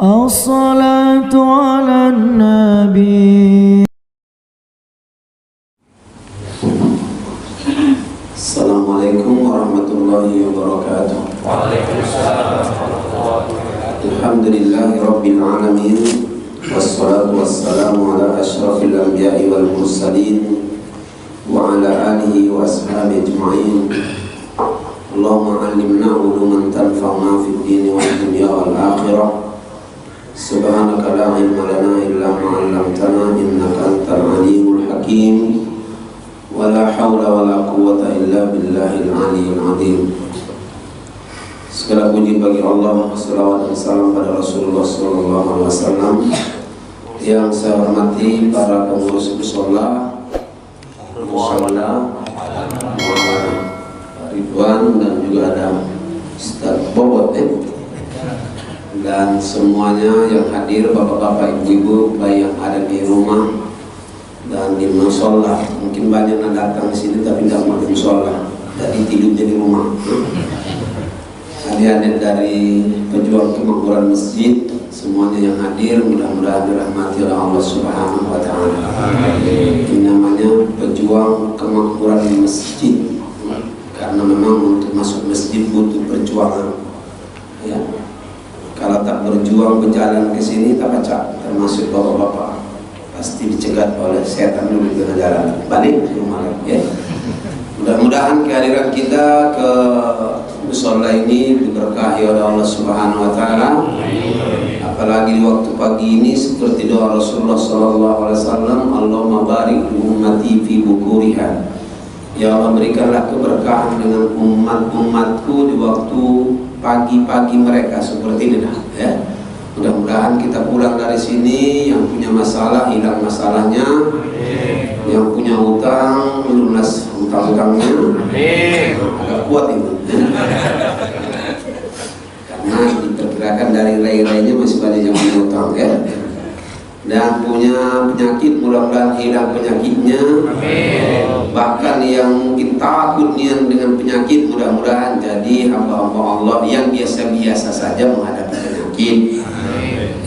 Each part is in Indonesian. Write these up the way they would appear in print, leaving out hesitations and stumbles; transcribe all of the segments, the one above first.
الصلاة على النبي. Assalamualaikum warahmatullahi wabarakatuh. Waalaikumsalam warahmatullahi wabarakatuh. Alhamdulillahi rabbil alamin. Wassalatu wassalamu ala asyrafil anbiya'i wal mursalin wa ala alihi wa ashabihi ajma'in. Allahumma 'allimna 'uluman tanfa'una fid dini wad dunya wal akhirah. Subhanaka la ilma lana illa ma 'allamtana innaka antal alimul hakim. Wala haula wala quwwata illa billahil aliyyil azim. Segala puji bagi Allah, salawat dan salam pada Rasulullah sallallahu alaihi wasallam. Yang saya hormati para pengurus mushola, Ridwan, dan juga ada Ustaz Bobot dan semuanya yang hadir, bapak-bapak, ibu-ibu, baik yang ada di rumah dan di musola. Mungkin banyak yang datang di sini tapi tidak mau di musola, jadi tidurnya di rumah. Adik-adik dari pejuang kemakmuran masjid, semuanya yang hadir mudah-mudahan dirahmati oleh Allah Subhanahu wa taala. Ini namanya pejuang kemakmuran di masjid, karena memang untuk masuk masjid butuh perjuangan. Ya. Kalau tak berjuang berjalan ke sini tak baca, termasuk bapak-bapak pasti dicegat oleh setan dulu di tengah jalan, balik ke rumah lagi, ya. Mudah-mudahan kehadiran kita ke mushola ini diberkahi oleh Allah Subhanahu wa taala. Apalagi di waktu pagi ini seperti doa Rasulullah sallallahu alaihi wasallam, Allahumma barik li ummati fi bukuriha. Ya Allah, berikanlah keberkahan dengan umat-umatku di waktu pagi-pagi mereka seperti ini dah, ya. Mudah-mudahan kita pulang dari sini yang punya masalah hilang masalahnya, yang punya hutang lunas hutang-hutangnya. Agak kuat itu, karena diperkirakan dari rai-rainya masih banyak yang punya hutang, ya. Dan punya penyakit, mudah-mudahan hilang penyakitnya. Bahkan yang mungkin takut dengan penyakit, mudah-mudahan jadi hamba-hamba Allah yang biasa-biasa saja menghadapi penyakit.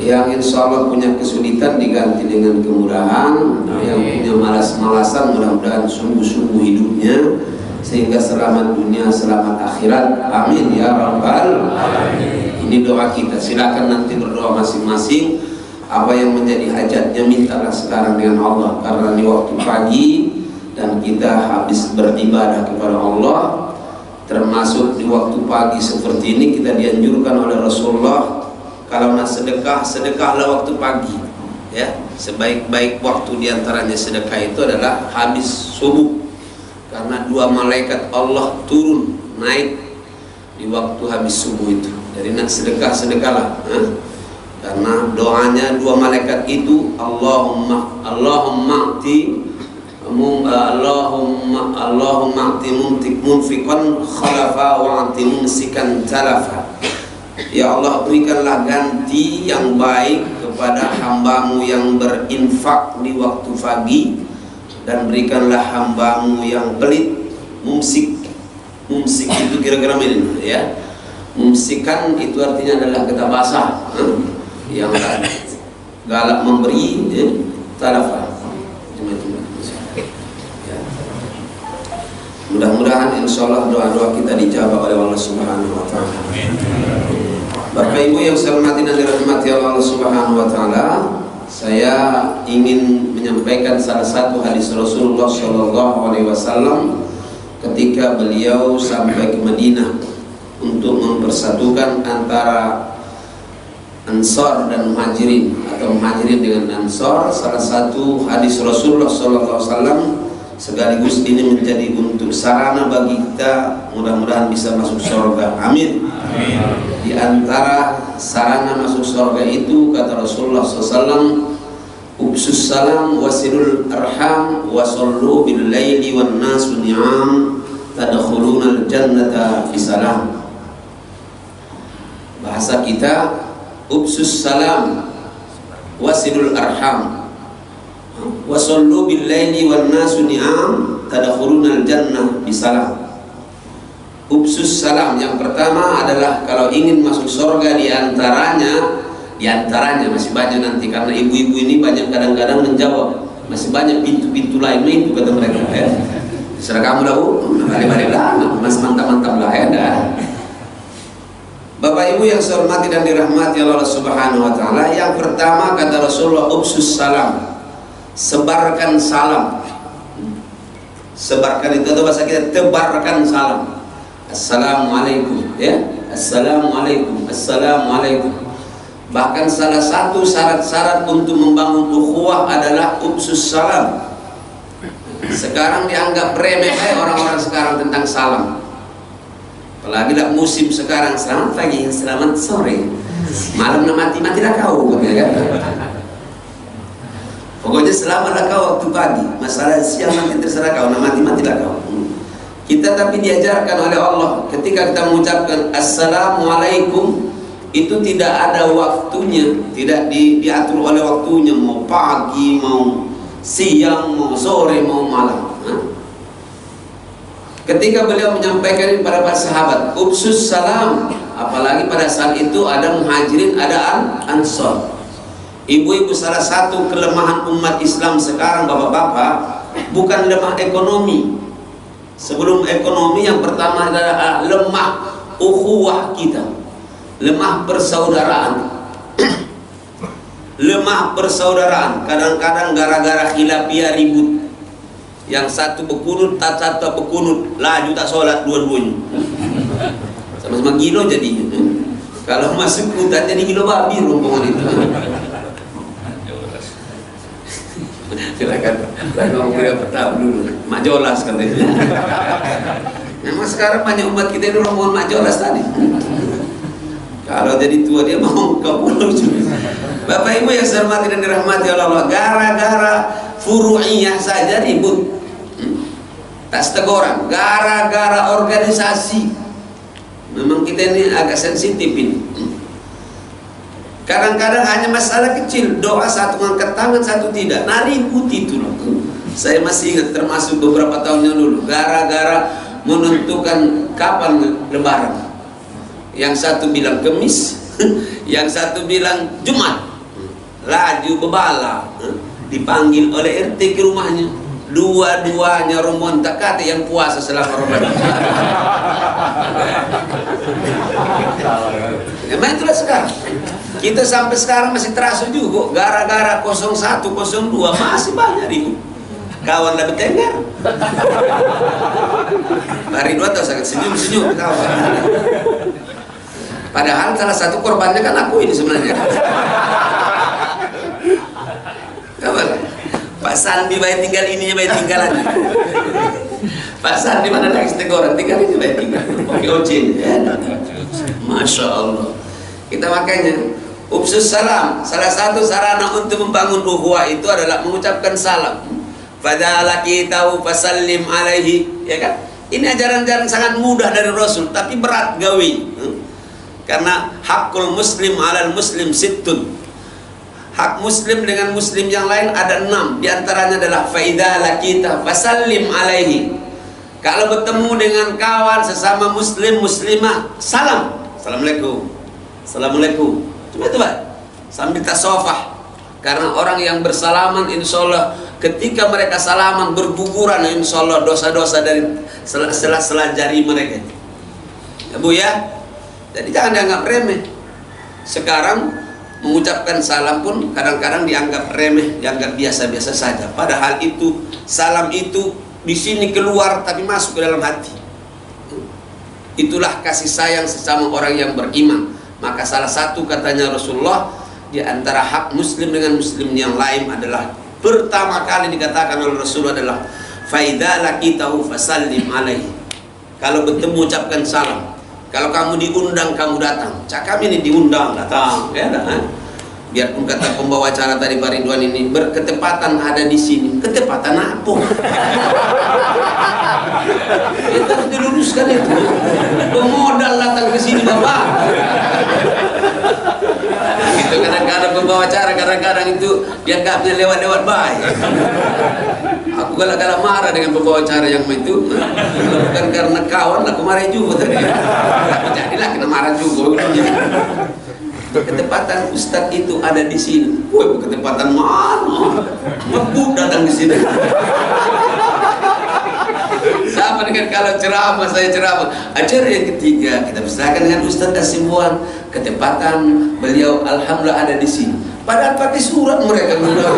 Yang insya Allah punya kesulitan diganti dengan kemudahan. Yang punya malas-malasan mudah-mudahan sungguh-sungguh hidupnya sehingga selamat dunia selamat akhirat, amin ya rabbal alamin. Ini doa kita, silakan nanti berdoa masing-masing. Apa yang menjadi hajatnya mintalah sekarang dengan Allah, karena di waktu pagi dan kita habis beribadah kepada Allah, termasuk di waktu pagi seperti ini kita dianjurkan oleh Rasulullah, kalau nak sedekah, sedekahlah waktu pagi, ya. Sebaik-baik waktu diantaranya sedekah itu adalah habis subuh, karena dua malaikat Allah turun naik di waktu habis subuh itu. Jadi nak sedekah, sedekahlah, karena doanya dua malaikat itu, Allahumma a'ti munfiqan khalafa wa a'ti mumsikan talafa. Ya Allah, berikanlah ganti yang baik kepada hambamu yang berinfak di waktu pagi, dan berikanlah hambamu yang pelit, mumsik itu kira-kira ini, ya. Mumsikan itu artinya adalah kata basah, yang galak memberi, talafa. Ya. Mudah-mudahan insya Allah doa-doa kita dijawab oleh Allah Subhanahu wa taala. Bapak Ibu yang saya hormati dan dirahmati Allah Subhanahu wa taala, saya ingin menyampaikan salah satu hadis Rasulullah sallallahu alaihi wasallam ketika beliau sampai ke Madinah untuk mempersatukan antara Ansar dan Muhajirin, atau Muhajirin dengan Ansar. Salah satu hadis Rasulullah SAW sekaligus ini menjadi untuk sarana bagi kita mudah-mudahan bisa masuk surga, amin. Di antara sarana masuk surga itu kata Rasulullah SAW, ubsus salam wasilul arham wasallu bil laili wan nasu ni'am tadkhulunal jannata bisalam. Bahasa kita, ubsus salam wasilul arham wasallu bil laili wan nasu ni'am tadkhulunal jannah bisalam. Ubsus salam yang pertama adalah kalau ingin masuk surga diantaranya Di antaranya masih banyak nanti, karena ibu-ibu ini banyak kadang-kadang menjawab, masih banyak pintu-pintu lain itu kata mereka ya. Serah kamu dah, balik-balik lah, mas mantap-mantap lah ya dah. Bapak Ibu yang saya hormati dan dirahmati Allah Subhanahu wa taala, yang pertama kata Rasulullah, ubsus salam, sebarkan salam. Sebarkan itu bahasa kita, tebarkan salam. Assalamualaikum ya, assalamualaikum, assalamualaikum. Bahkan salah satu syarat-syarat untuk membangun ukhuwah adalah ubsus salam. Sekarang dianggap remeh orang-orang sekarang tentang salam. Apalagi lah musim sekarang, selamat pagi, selamat sore, malam nak mati lah kau, kan? Pokoknya selamatlah kau waktu pagi, masalah siang nanti terserah kau, nak mati lah kau. Kita tapi diajarkan oleh Allah ketika kita mengucapkan assalamualaikum itu tidak ada waktunya, tidak diatur oleh waktunya, mau pagi, mau siang, mau sore, mau malam. Ketika beliau menyampaikan kepada para sahabat, ubsus salam, apalagi pada saat itu ada muhajirin, ada ansor. Ibu-ibu, salah satu kelemahan umat Islam sekarang bapak-bapak bukan lemah ekonomi. Sebelum ekonomi, yang pertama adalah lemah ukhuwah kita, lemah persaudaraan. Lemah persaudaraan. Kadang-kadang gara-gara khilafiyah ribut, yang satu berkunut, tak satu berkunut, laju tak sholat dua-duanya, sama-sama gilo jadinya. Kalau masuk hutan jadi gilo babi rombongan itu. Silakan, kalau kuliah pertama dulu, Mak Jolas katanya. Memang sekarang banyak umat kita ini rombongan Mak Jolas tadi. Kalau jadi tua dia mau ke pulau juga. Bapak Ibu yang saya hormati dan dirahmati Allah, gara-gara furu'iyah saja ribut. Tak setegoran, gara-gara organisasi. Memang kita ini agak sensitif ini. Kadang-kadang hanya masalah kecil, doa satu ngangkat tangan, satu tidak, nah ribut itu loh. Saya masih ingat, termasuk beberapa tahun yang dulu, gara-gara menentukan kapan lebaran. Yang satu bilang Kemis, yang satu bilang Jumat. Laju bebala, dipanggil oleh RT ke rumahnya. Dua-duanya rombongan tak kata yang puasa selama Ramadan. Memang itulah sekarang. Kita sampai sekarang masih terasa juga, gara-gara 01, 02 masih banyak ribut. Kawan lah bertengkar. Hari dua tahu sangat senyum-senyum kawan. Padahal salah satu korbannya kan aku ini sebenarnya. Kawan, Pak Sandi baik tinggal ininya baik tinggalan. Pak Sandi mana lagi teguran, tinggal ini baik tinggal. Oke ojin. Masya Allah. Kita makanya ubsus salam, salah satu sarana untuk membangun ukhuwah itu adalah mengucapkan salam. Fadala kita fasallim alaihi, ya kan? Ini ajaran-ajaran sangat mudah dari Rasul, tapi berat gawi. Karena hakul muslim alal muslim sittun. Hak muslim dengan muslim yang lain ada 6. Di antaranya adalah faidha lakita fasallim alaihi. Kalau bertemu dengan kawan sesama muslim muslimah, salam. Assalamualaikum. Assalamualaikum. Coba itu Pak, sambil tasofah. Karena orang yang bersalaman insya Allah ketika mereka salaman berguguran insya Allah dosa-dosa dari sela-sela jari mereka. Ya Bu ya. Jadi jangan dianggap remeh. Sekarang mengucapkan salam pun kadang-kadang dianggap remeh, dianggap biasa-biasa saja. Padahal itu salam itu di sini keluar tapi masuk ke dalam hati. Itulah kasih sayang sesama orang yang beriman. Maka salah satu katanya Rasulullah, di antara hak muslim dengan muslim yang lain adalah pertama kali dikatakan oleh Rasulullah adalah faidha lakitahu fasallim alaihi. Kalau bertemu ucapkan salam. Kalau kamu diundang kamu datang. Cakap ini diundang datang, ya dah. Biarpun kata pembawa acara tadi Pak Ridwan ini berketepatan ada di sini. Ketepatan apa? Itu harus diluruskan itu. Pemodal datang ke sini Bapak. Gitu kadang-kadang pembawa acara kadang-kadang itu dianggapnya lewat-lewat baik. Aku galak-galak marah dengan pembawa acara yang itu. Bukan karena kawan, aku marah juga tadi. Jadilah kena marah juga. ketepatan Ustadz itu ada di sini. Woi, ketepatan mana? Ngebut datang di sini. Sama dengan kalau ceramah, saya ceramah. Acara yang ketiga kita persilakan dengan Ustadz Hasibuan. Ketepatan beliau alhamdulillah ada di sini. Padahal pakai surat mereka undang.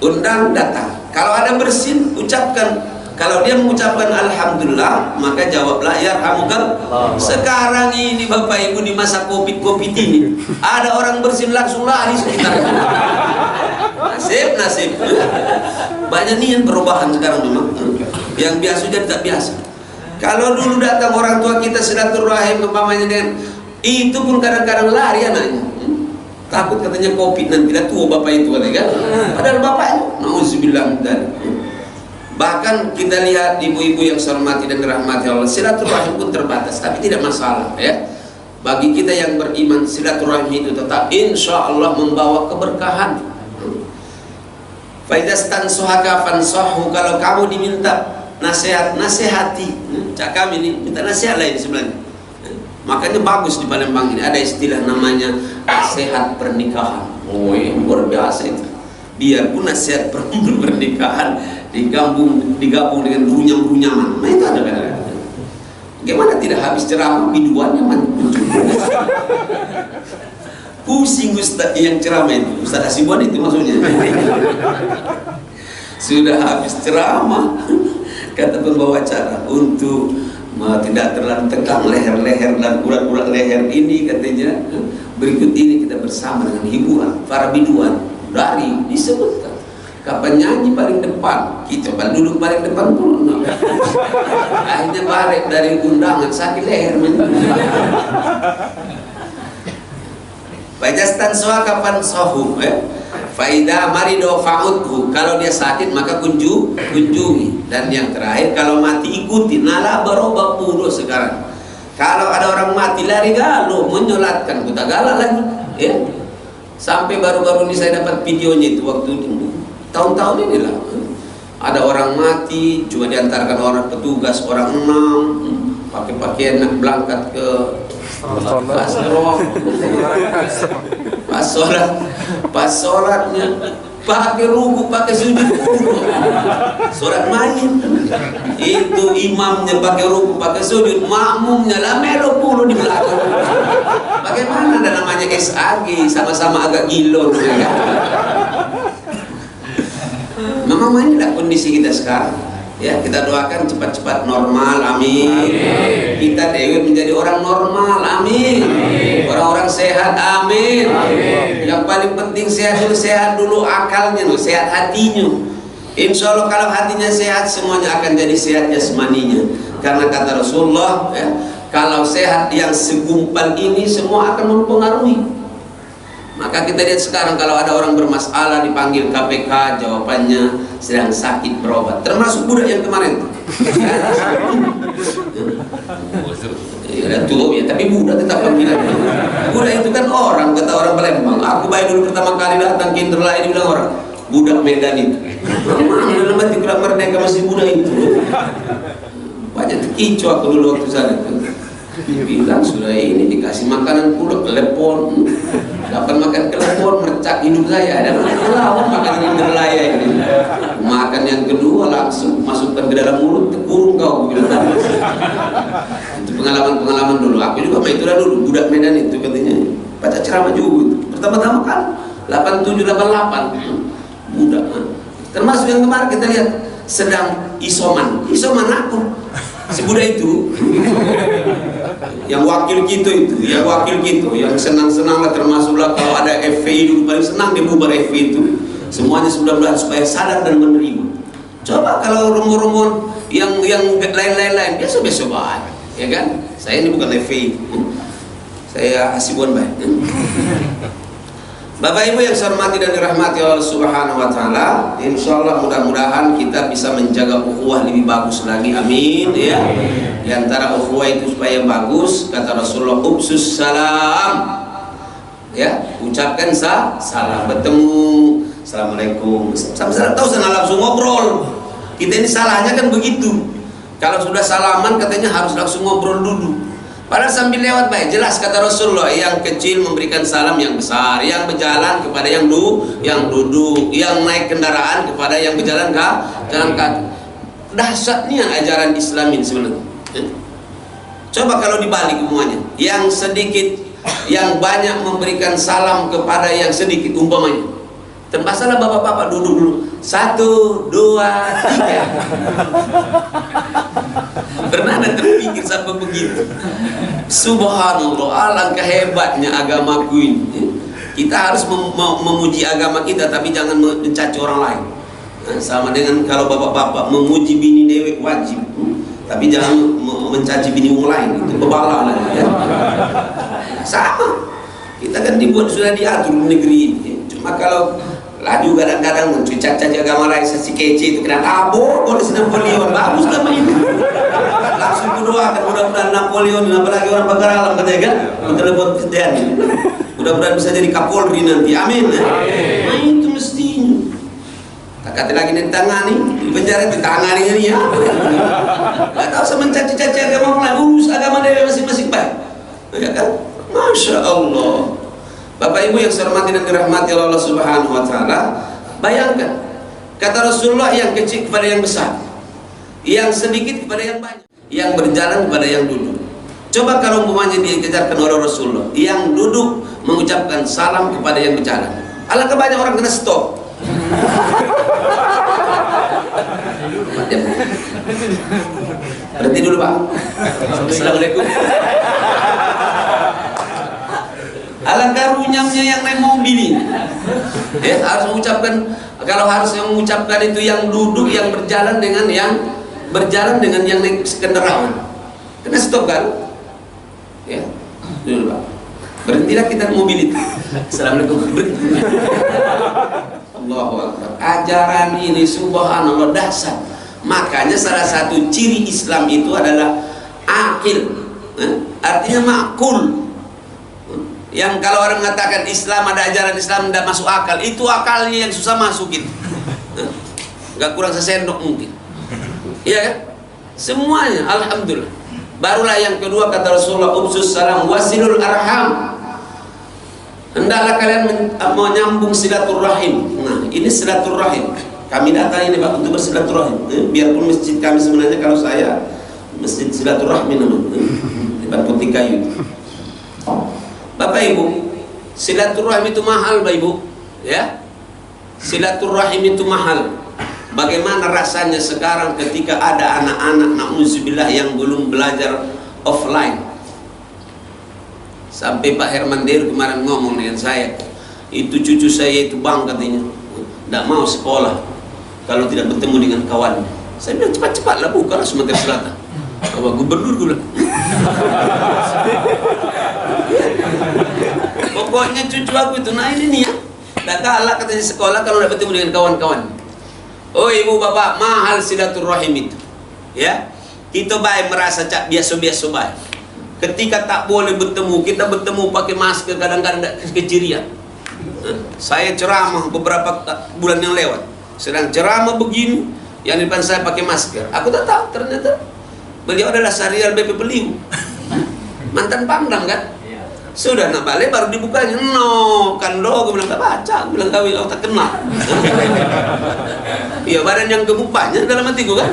Undang datang. Kalau ada bersin ucapkan. Kalau dia mengucapkan alhamdulillah, maka jawablah yarhamukallah. Sekarang ini Bapak Ibu di masa Covid ini, ada orang bersin langsung lari sekitar. Nasib. Banyak nih yang perubahan sekarang memang. Yang biasa jadi tak biasa. Kalau dulu datang orang tua kita silaturahim umpamanya dengan itu pun kadang-kadang lari anaknya. Takut katanya Covid nanti dah tua bapak itu kan. Padahal bapaknya nauzubillah dari. Bahkan kita lihat ibu-ibu yang saya hormati dan dirahmati Allah, silaturahim pun terbatas, tapi tidak masalah ya. Bagi kita yang beriman, silaturahim itu tetap insya Allah membawa keberkahan. Faidastan suhaka fansahu, kalau kamu diminta nasihat, nasihati. Cak kami ini minta nasihat lain sebenarnya. Makanya bagus di Palembang ini ada istilah namanya nasihat pernikahan. Oh, luar biasa itu. Biarpun nasihat pernikahan digabung dengan runyam-runyaman. Nah itu ada kadang-kadang. Gimana tidak habis ceramah biduannya pusing Ustaz yang ceramah itu. Ustaz Hasibuan itu maksudnya. Sudah habis ceramah, kata pembawa acara, untuk tidak terlalu tegang leher-leher dan urat-urat leher ini, katanya berikut ini kita bersama dengan hiburan para biduan dari disebutkan kapan nyanyi paling depan, kita duduk paling depan pun akhirnya balik dari undangan sakit leher. Fajastan soa kapan sohu, faida marido fa'udhu, kalau dia sakit maka kunjungi. Dan yang terakhir kalau mati ikuti. Nala baroba pudo sekarang. Kalau ada orang mati lari galuh menyolatkan, kita galak lagi ya. Sampai baru-baru ini saya dapat videonya itu waktu tahun-tahun ini lah. Ada orang mati cuma diantarkan orang petugas, orang 6 pakai pakaian berangkat ke pas sholatnya pakai ruku, pakai sujud, sholat main itu imamnya pakai ruku, pakai sujud, makmumnya lah melo puluh di belakang. Bagaimana ada namanya SAG, sama-sama agak gilo ya. Memang inilah kondisi kita sekarang ya. Kita doakan cepat-cepat normal, amin. Kita dewi menjadi orang normal, amin. Orang-orang sehat, amin. Yang paling penting sehat dulu akalnya, sehat hatinya. Insya Allah kalau hatinya sehat, semuanya akan jadi sehat jasmaninya. Karena kata Rasulullah ya, kalau sehat yang segumpal ini semua akan mempengaruhi. Maka kita lihat sekarang kalau ada orang bermasalah dipanggil KPK, jawabannya sedang sakit berobat. Termasuk budak yang kemarin tuh. Ya tuh ya, tapi budak tetap panggilan. Budak itu kan orang, kata orang Palembang. Aku baik dulu pertama kali datang ke Interlain, bilang orang budak Medan itu. Memang dalam hati kurang merdeka masih budak itu. Banyak terkicau aku dulu waktu sana. Bilang sudah ini dikasih makanan pula telepon, dapat makan telepon mercak hidup saya. Dan lawan makanan Interlaya ini. Makan yang kedua langsung masukkan ke dalam mulut, terkurung kau bilang. Itu pengalaman dulu. Aku juga itu dulu budak Medan itu katanya. Baca ceramah juga itu. Pertama-tama kan 87 88 budak. Termasuk yang kemarin kita lihat sedang isoman aku. Si budak itu yang wakil gitu yang senang-senang lah, termasuklah kalau ada FPI dulu paling senang dia bubar FPI itu. Semuanya mudah-mudahan supaya sadar dan menerima. Coba kalau rombongan yang lain-lain biasa-biasa baik, ya kan? Saya ini bukan FPI, saya Hasibuan baik. Bapak Ibu yang saya hormati dan dirahmati Allah Subhanahu wa taala, insyaallah mudah-mudahan kita bisa menjaga ukhuwah lebih bagus lagi, amin ya. Di antara ukhuwah itu supaya bagus, kata Rasulullah, ubsus salam. Ya, ucapkan salam, bertemu, assalamualaikum. Sama-sama tahu sana langsung ngobrol. Kita ini salahnya kan begitu. Kalau sudah salaman katanya harus langsung ngobrol dulu. Padahal sambil lewat baik, jelas kata Rasulullah, yang kecil memberikan salam yang besar, yang berjalan kepada yang duduk, yang naik kendaraan kepada yang berjalan jalan kaki. Dahsyatnya ajaran Islam ini sebenarnya. Coba kalau dibalik semuanya, yang sedikit, yang banyak memberikan salam kepada yang sedikit, umpamanya. Terpasalah bapak-bapak duduk dulu. 1, 2, 3. Pernah ada terpikir sampai begitu? Subhanallah, alangkah hebatnya agamaku ini. Kita harus memuji agama kita, tapi jangan mencaci orang lain. Nah, sama dengan kalau bapak-bapak memuji bini dewek wajib, tapi jangan mencaci bini orang lain, itu bebala lah ya. Sama, kita kan dibuat sudah diatur di negeri ini. Cuma kalau laju kadang-kadang mencaci agama lain, sesi kece itu kena abo, boleh Napoleon, bagus lah main. Langsung kudoakan mudah-mudahan Napoleon, apalagi orang Bangaralam katanya kan, telepon kesediaan. Mudah-mudahan bisa jadi Kapolri nanti, amin. Nah itu mestinya. Tak kata lagi ditangani, di penjara ditangani ini ya. Gak tahu sama mencaci-caci agama orang lain, urus agama dia masing-masing baik. Ya kan? Masya Allah. Bapak Ibu yang saya hormati dan dirahmati Allah Subhanahu wa taala, bayangkan kata Rasulullah, yang kecil kepada yang besar, yang sedikit kepada yang banyak, yang berjalan kepada yang duduk. Coba kalau umpamanya dikejarkan oleh Rasulullah, yang duduk mengucapkan salam kepada yang berjalan. Alangkah banyak orang kena stop. Berhenti dulu Pak. Assalamualaikum. Alangkah runyamnya yang naik mobil ini. Harus mengucapkan, kalau harus yang mengucapkan itu yang duduk, yang berjalan dengan yang naik kendaraan. Kena stop kan? Ya, dulu Pak. Berhentilah kita mobil itu. Assalamualaikum. Allahu Akbar. Ajaran ini subhanallah dahsyat. Makanya salah satu ciri Islam itu adalah akil. Artinya makul. Yang kalau orang mengatakan Islam, ada ajaran Islam tidak masuk akal, itu akalnya yang susah masuk itu. Gak kurang sesendok mungkin. Iya kan? Semuanya alhamdulillah. Barulah yang kedua kata Rasulullah, ubsus salam wasilul arham. Hendaklah kalian menyambung silaturahim. Nah, ini silaturahim. Kami datang ini Pak untuk bersilaturahim. Biarpun masjid kami sebenarnya kalau saya masjid silaturahmi namanya. Di Putih Kayu. Bapak Ibu, silaturahim itu mahal Bapak Ibu. Ya. Silaturahim itu mahal. Bagaimana rasanya sekarang ketika ada anak-anak na'udzubillah yang belum belajar offline. Sampai Pak Herman Der kemarin ngomong dengan saya, itu cucu saya itu bang katanya, tidak mau sekolah kalau tidak bertemu dengan kawan. Saya bilang cepat-cepatlah buka Sumatera Selatan. Bapak Gubernur gue bilang. Pokoknya cucu aku itu, nah ini nih ya, tidak galak katanya sekolah kalau tidak bertemu dengan kawan-kawan. Oh ibu bapak, mahal silaturahim itu. Ya, kita baik merasa cak biasa-biasa baik. Ketika tak boleh bertemu, kita bertemu pakai masker, kadang-kadang kecirian. Saya ceramah beberapa bulan yang lewat, sedang ceramah begini, yang di depan saya pakai masker. Aku tak tahu ternyata beliau adalah Syahrial BP Peliu, mantan Pangdam kan. Sudah nak balik baru dibukanya, no kan lo, gue bilang tak baca, gue bilang kau tak kenal. Iya badan yang gemuk banyak dalam hatiku kan.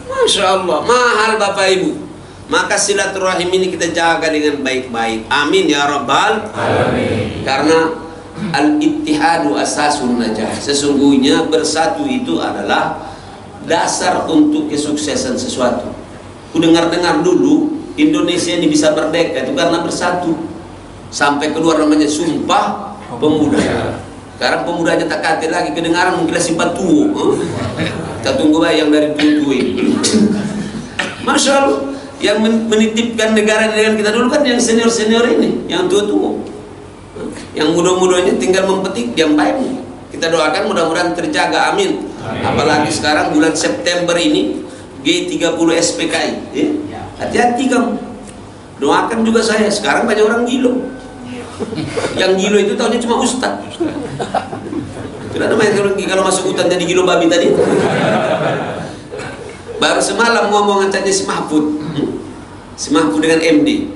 Masya Allah, mahal Bapak Ibu. Maka silaturahim ini kita jaga dengan baik-baik. Amin ya Rabbal Alamin. Karena al-ittihadu asasun najah. Sesungguhnya bersatu itu adalah dasar untuk kesuksesan sesuatu. Ku dengar-dengar dulu Indonesia ini bisa merdeka itu karena bersatu. Sampai keluar namanya Sumpah Pemuda. Sekarang pemudanya tak kate lagi, kedengaran mungkin simpan tua. Kita tunggu bayang dari tua ini. Masya Allah. Yang menitipkan negara dengan kita dulu kan yang senior-senior ini, yang tua-tua. Yang muda-mudanya tinggal mempetik yang baik. Kita doakan mudah-mudahan terjaga, amin. Apalagi sekarang bulan September ini G30 SPKI. Hati-hati kamu. Doakan juga saya. Sekarang banyak orang gilo. Yang gilo itu tahunya cuma ustad. Tidak ada main kalau masuk hutan jadi gilo babi tadi. Baru semalam ngomong dengan si Mahfud. semampu dengan MD.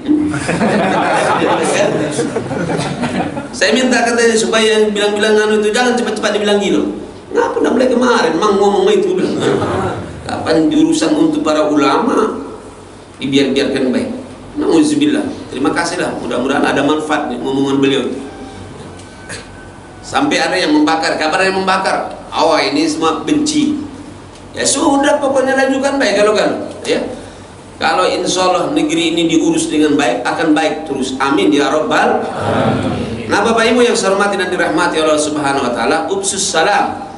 Saya minta katanya supaya bilang-bilang anu itu jangan cepat-cepat dibilang gila. Ngapa nggak mulai kemarin? Mang ngomong itu bilang. Kapan jurusan untuk para ulama dibiarkan baik. Nauzubillah. Terima kasih lah. Mudah-mudahan ada manfaat nih ngomongan beliau. Sampai ada yang membakar. Kabar yang membakar. Oh ini semua benci. Ya sudah pokoknya lanjutkan baik kalau kan. Ya. Kalau insya Allah negeri ini diurus dengan baik, akan baik terus. Amin ya Rabbal. Nah Bapak Ibu yang saya hormati dan dirahmati Allah Subhanahu Wa Taala, ubsus salam.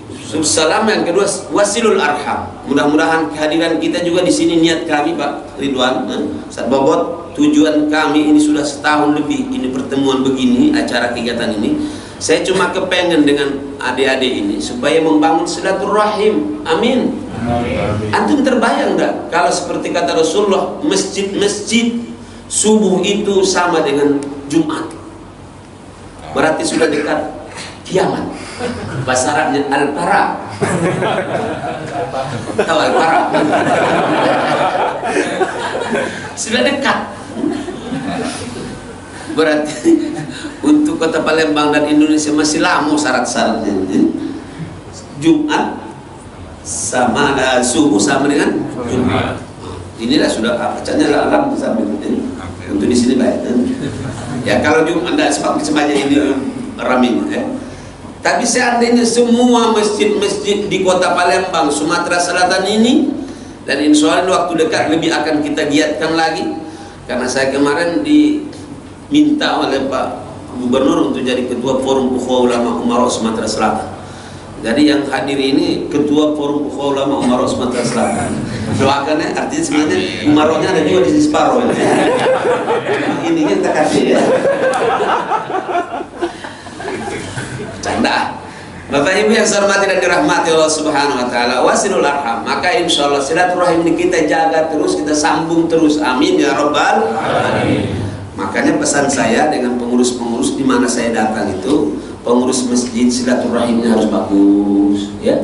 Ubsus salam yang kedua wasilul arham. Mudah-mudahan kehadiran kita juga di sini niat kami Pak Ridwan. Ustaz Bobot, tujuan kami ini sudah setahun lebih ini pertemuan begini, acara kegiatan ini. Saya cuma kepengen dengan adik-adik ini supaya membangun silaturahim. Amin. Antum terbayang enggak kalau seperti kata Rasulullah, masjid-masjid subuh itu sama dengan Jumat, berarti sudah dekat kiamat. Bahasa Arabnya al-para. Tahu al-para? Sudah dekat. Berarti untuk kota Palembang dan Indonesia masih lama syarat-syaratnya. Jumat sama subuh sama dengan Jumat. Inilah sudah bacanya alam sampai untuk di sini baik. Ya kalau Jumat tidak sebanyak ini ramai. Tapi seandainya semua masjid-masjid di kota Palembang, Sumatera Selatan ini, dan insya Allah waktu dekat lebih akan kita giatkan lagi, karena saya kemarin diminta oleh Pak Gubernur untuk jadi ketua Forum Ukhuwah Ulama Umarok Sumatera Selatan. Jadi yang hadir ini ketua Forum Ukhuwah Ulama Umarok Sumatera Selatan. Doakan ya, artinya sebenarnya Umaroknya ada juga di separuh ya. Ini kita kasih ya. Canda. Bapak Ibu yang saya hormati dan dirahmati Allah Subhanahu Wa Taala, wasilul arham. Maka insya Allah silaturahim ini kita jaga terus, kita sambung terus. Amin ya Rabbal Alamin. Makanya pesan saya dengan pengurus-pengurus di mana saya datang itu, pengurus masjid silaturahimnya harus bagus, ya.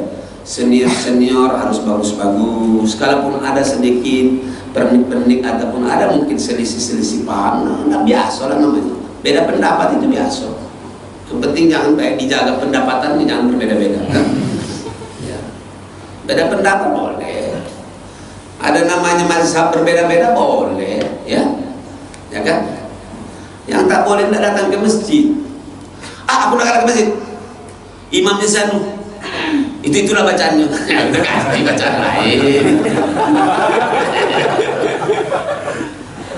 Senior harus bagus-bagus. Kalaupun ada sedikit pernik-pernik ataupun ada mungkin selisih-selisih paham, nah biasa lah namanya. Beda pendapat itu biasa. Yang penting jangan dijaga pendapatan, jangan berbeda-beda. Kan? Ya. Beda pendapat boleh. Ada namanya mazhab berbeda-beda boleh, ya, ya kan? Yang tak boleh tidak datang ke masjid. Aku nak datang ke masjid. Imamnya sanu. Itulah bacaannya. Bacaan lain.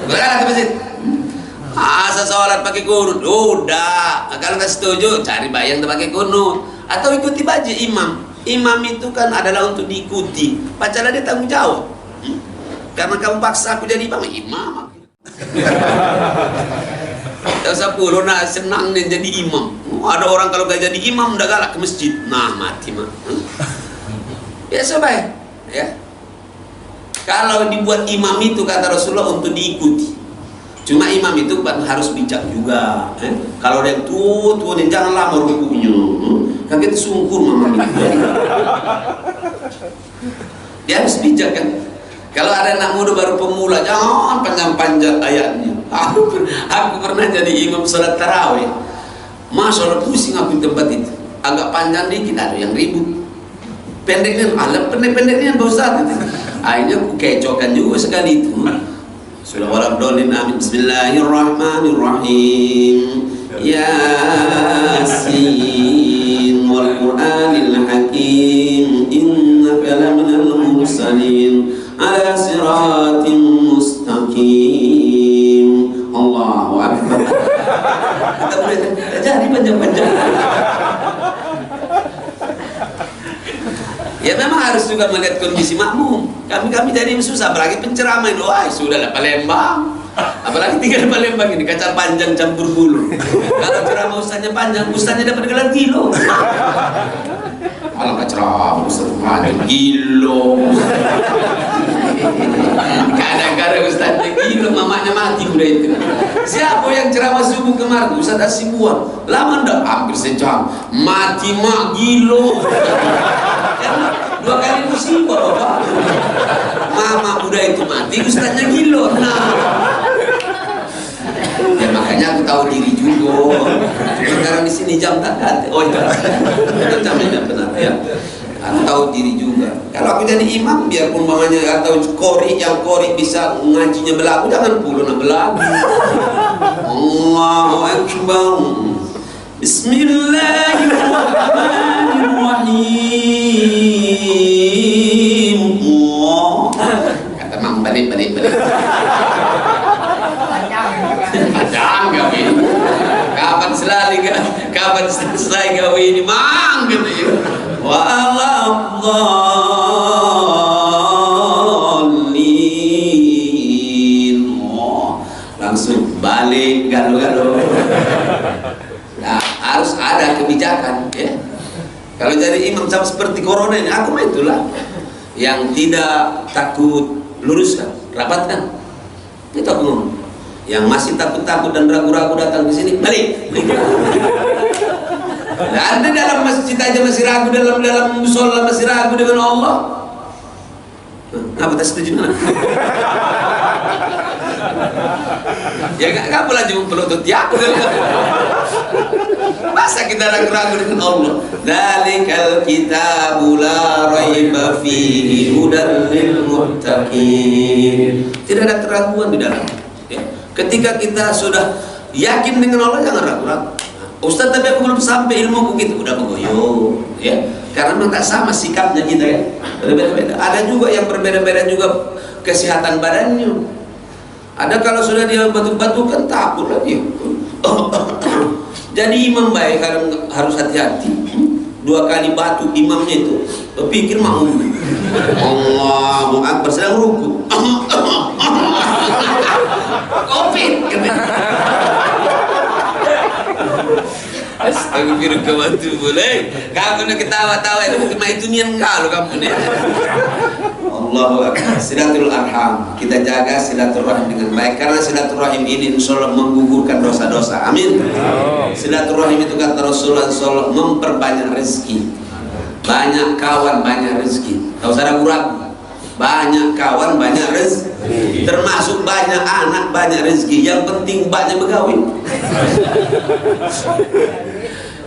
Bukan datang ke masjid. Asal sholat pakai kunut. Udah. Kalau nggak setuju, cari bayang pakai kunut. Atau ikuti baca imam. Imam itu kan adalah untuk diikuti. Bacalah dia tanggung jawab. Karena kamu paksa aku jadi imam. Tahun 10 nak senang nih jadi imam. Ada orang kalau gak jadi imam udah galak ke masjid. Nah mati mah. Biasa baik, ya. Kalau dibuat imam itu kata Rasulullah untuk diikuti. Cuma imam itu harus bijak juga. Kalau ada yang tua nih jangan lama rukunya. Kaget sungkur mama itu. Dia harus bijak kan. Kalau ada anak muda baru pemula, jangan panjang-panjang ayatnya. Aku pernah jadi imam sholat tarawih. Masya Allah pusing aku di tempat itu. Agak panjang dikit ada yang ribut. Pendeknya, pendek-pendeknya Pak Ustaz. Akhirnya aku kecokan juga sekali itu. Sudah walau dolin amin. Bismillahirrahmanirrahim. Yasin wal Qur'anil Hakim. Innaka laminal mursalin ala siratim mustaqim. Allahu Akbar. Kita boleh jadi panjang-panjang. Ya memang harus juga melihat kondisi makmum. Kami jadi susah, apalagi penceramah itu. Wah sudahlah Palembang. Apalagi tinggal di Palembang ini kacar panjang campur bulu. Kalau ceramah ustaznya panjang, ustaznya dapat gelar kilo. Kalau nggak ceramah ustaz panjang kilo. Kadang-kadang Ustaznya gila, mamanya mati udah itu. Siapa yang ceramah subuh kemarin? Ustaz Asibuan. Lama ndak? Hampir sejam. Mati mak gilo. 2 kali musibah Bapak. Mama udah itu mati, Ustaznya gilo. Nah, ya makanya aku tahu diri juga. Sekarang di sini jam tak ganti. Oh itu jamnya benar ya. Aku tahu diri juga. Kalau aku jadi imam, biarpun mamanya atau yang kori bisa ngajinya belagu, jangan puluh nak belagu. Allahu Akbar. Bismillahirrahmanirrahim. Kata mang balik. Padang kau ini. Kapan selesai kau ini mang gitu ya. Wa'aladzallin. Langsung balik galau-galau. Nah, harus ada kebijakan ya. Kalau jadi imam sama seperti corona ini, aku mah itulah yang tidak takut luruskan, rapatkan. Itu aku ngomong. Yang masih takut-takut dan ragu-ragu datang ke sini, balik. Nah, Anda dalam masjid aja masih ragu, dalam musola masih ragu dengan Allah. Apa tak setuju? Ya nggak boleh cuma pelutut ya. Masa kita ragu-ragu dengan Allah? Dzalikal kitabu la raiba fihi hudal lil muttaqin. Tidak ada keraguan di dalam. Ya. Ketika kita sudah yakin dengan Allah, jangan ragu-ragu. Ustaz, tapi aku belum sampai ilmu gitu, udah begoyo ya, karena memang tak sama sikapnya kita ya, berbeda-beda. Ada juga yang berbeda-beda juga kesehatan badannya. Ada kalau sudah dia batuk-batuk kan takut lagi. Jadi imam baik harus hati-hati. 2 kali batuk imamnya itu berpikir makmum. Allahu Akbar sedang ruku. Covid. Astagfirullah, boleh. Kamu nak ketawa-tawa itu mungkin itu nian kalau kamu ni. Allahu Akbar. Silatul arham, kita jaga silaturahim dengan baik, karena silaturahim ini insyaallah menggugurkan dosa-dosa. Amin. Silaturahim itu kata Rasulullah sallallahu memperbanyak rezeki. Banyak kawan banyak rezeki. Tak usah ragu-ragu. Banyak kawan banyak rezeki, termasuk banyak anak banyak rezeki. Yang penting banyak berkawin.